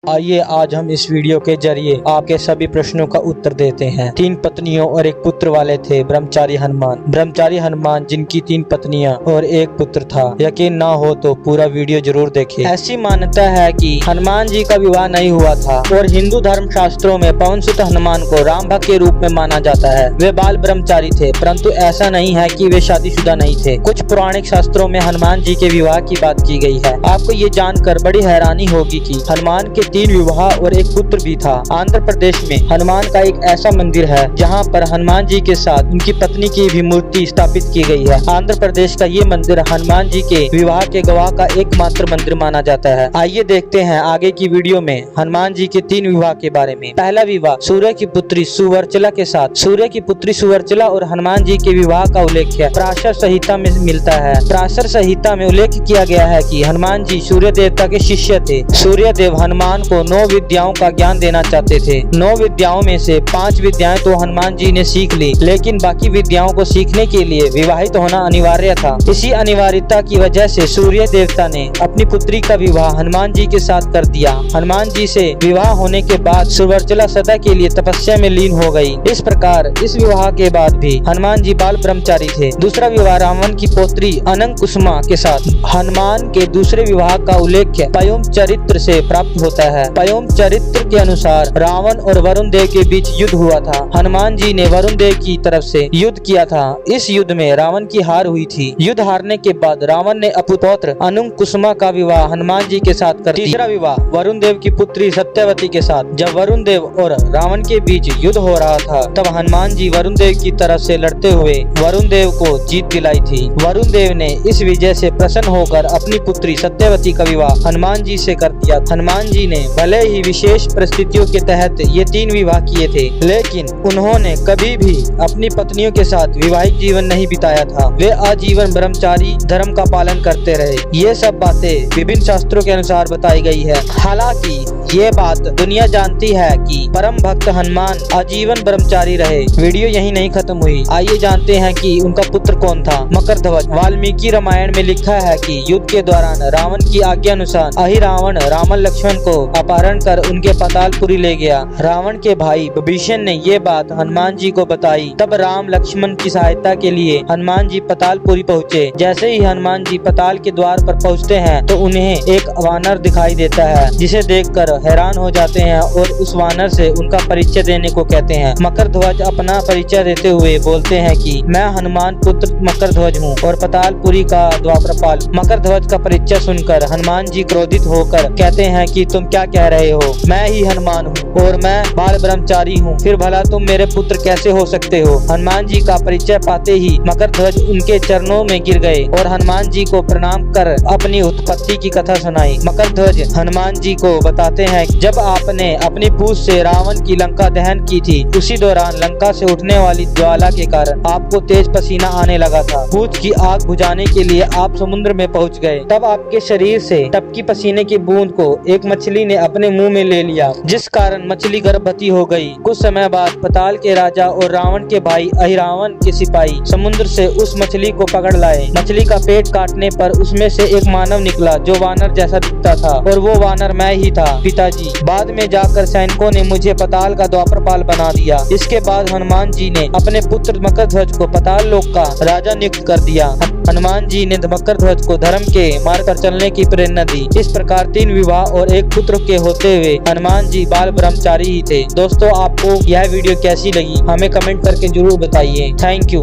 आइए आज हम इस वीडियो के जरिए आपके सभी प्रश्नों का उत्तर देते हैं। 3 पत्नियों और 1 पुत्र वाले थे ब्रह्मचारी हनुमान। ब्रह्मचारी हनुमान जिनकी 3 पत्नियां और 1 पुत्र था। यकीन ना हो तो पूरा वीडियो जरूर देखें। ऐसी मान्यता है कि हनुमान जी का विवाह नहीं हुआ था और हिंदू धर्म शास्त्रों में पवन सुत हनुमान को राम भक्त के रूप में माना जाता है। वे बाल ब्रह्मचारी थे, परंतु ऐसा नहीं है कि वे शादीशुदा नहीं थे। कुछ पौराणिक शास्त्रों में हनुमान जी के विवाह की बात की गई है। आपको ये जानकर बड़ी हैरानी होगी कि हनुमान के 3 विवाह और 1 पुत्र भी था। आंध्र प्रदेश में हनुमान का एक ऐसा मंदिर है जहां पर हनुमान जी के साथ उनकी पत्नी की भी मूर्ति स्थापित की गई है। आंध्र प्रदेश का ये मंदिर हनुमान जी के विवाह के गवाह का एकमात्र मंदिर माना जाता है। आइए देखते हैं आगे की वीडियो में हनुमान जी के 3 विवाह के बारे में। पहला विवाह सूर्य की पुत्री सुवर्चला के साथ। सूर्य की पुत्री सुवर्चला और हनुमान जी के विवाह का उल्लेख पराशर संहिता में मिलता है। पराशर संहिता में उल्लेख किया गया है कि हनुमान जी सूर्य देवता के शिष्य थे। सूर्य देव हनुमान को 9 विद्याओं का ज्ञान देना चाहते थे। 9 विद्याओं में से 5 विद्याएं तो हनुमान जी ने सीख ली, लेकिन बाकी विद्याओं को सीखने के लिए विवाहित होना अनिवार्य था। इसी अनिवार्यता की वजह से सूर्य देवता ने अपनी पुत्री का विवाह हनुमान जी के साथ कर दिया। हनुमान जी से विवाह होने के बाद सुवर्चला सदा के लिए तपस्या में लीन हो गई। इस प्रकार इस विवाह के बाद भी हनुमान जी बाल ब्रह्मचारी थे। दूसरा विवाह रावण की पौत्री अनंग कुसुमा के साथ। हनुमान के दूसरे विवाह का उल्लेख पयोम चरित्र से प्राप्त होता है। पयोम चरित्र के अनुसार रावण और वरुण देव के बीच युद्ध हुआ था। हनुमान जी ने वरुण देव की तरफ से युद्ध किया था। इस युद्ध में रावण की हार हुई थी। युद्ध हारने के बाद रावण ने अपने पौत्र अनंग कुसुमा का विवाह हनुमान जी के साथ कर दिया। तीसरा विवाह वरुण देव की पुत्री सत्यवती के साथ। जब वरुण देव और रावण के बीच युद्ध हो रहा था, तब हनुमान जी वरुण देव की तरफ से लड़ते हुए वरुण देव को जीत दिलाई थी। वरुण देव ने इस विजय से प्रसन्न होकर अपनी पुत्री सत्यवती का विवाह हनुमान जी से कर दिया। हनुमान जी ने भले ही विशेष परिस्थितियों के तहत ये 3 विवाह किए थे, लेकिन उन्होंने कभी भी अपनी पत्नियों के साथ विवाहित जीवन नहीं बिताया था। वे आजीवन ब्रह्मचारी धर्म का पालन करते रहे। ये सब बातें विभिन्न शास्त्रों के अनुसार बताई गई है। हालांकि ये बात दुनिया जानती है कि परम भक्त हनुमान आजीवन ब्रह्मचारी रहे। वीडियो यहीं नहीं खत्म हुई। आइए जानते हैं कि उनका पुत्र कौन था। मकरध्वज। वाल्मीकि रामायण में लिखा है कि युद्ध के दौरान रावण की आज्ञा अनुसार अहिरावण रावण लक्ष्मण को अपहरण कर उनके पातालपुरी ले गया। रावण के भाई विभीषण ने ये बात हनुमान जी को बताई। तब राम लक्ष्मण की सहायता के लिए हनुमान जी पातालपुरी पहुँचे। जैसे ही हनुमान जी पाताल के द्वार पर पहुँचते हैं तो उन्हें एक वानर दिखाई देता है, जिसे देखकर हैरान हो जाते हैं और उस वानर से उनका परिचय देने को कहते हैं। मकरध्वज अपना परिचय देते हुए बोलते हैं कि मैं हनुमान पुत्र मकरध्वज हूँ और पातालपुरी का द्वापरपाल। मकरध्वज का परिचय सुनकर हनुमान जी क्रोधित होकर कहते हैं कि तुम क्या कह रहे हो? मैं ही हनुमान हूँ और मैं बाल ब्रह्मचारी हूँ, फिर भला तुम मेरे पुत्र कैसे हो सकते हो? हनुमान जी का परिचय पाते ही मकरध्वज उनके चरणों में गिर गए और हनुमान जी को प्रणाम कर अपनी उत्पत्ति की कथा सुनाई। मकरध्वज हनुमान जी को बताते हैं जब आपने अपनी पूंछ से रावण की लंका दहन की थी, उसी दौरान लंका से उठने वाली ज्वाला के कारण आपको तेज पसीना आने लगा था। पूंछ की आग बुझाने के लिए आप समुद्र में पहुंच गए। तब आपके शरीर से टपकी पसीने की बूंद को एक मछली ने अपने मुंह में ले लिया, जिस कारण मछली गर्भवती हो गई। कुछ समय बाद पाताल के राजा और रावण के भाई अहिरावण के सिपाही समुद्र से उस मछली को पकड़ लाए। मछली का पेट काटने पर उसमें से एक मानव निकला जो वानर जैसा दिखता था, और वो वानर मैं ही था, पिताजी। बाद में जाकर सैनिकों ने मुझे पाताल का द्वापरपाल बना दिया। इसके बाद हनुमान जी ने अपने पुत्र मकरध्वज को पाताल लोक का राजा नियुक्त कर दिया। हनुमान जी ने मकरध्वज को धर्म के मार्ग पर चलने की प्रेरणा दी। इस प्रकार 3 विवाह और 1 पुत्र के होते हुए हनुमान जी बाल ब्रह्मचारी ही थे। दोस्तों, आपको यह वीडियो कैसी लगी हमें कमेंट करके जरूर बताइए। Thank you.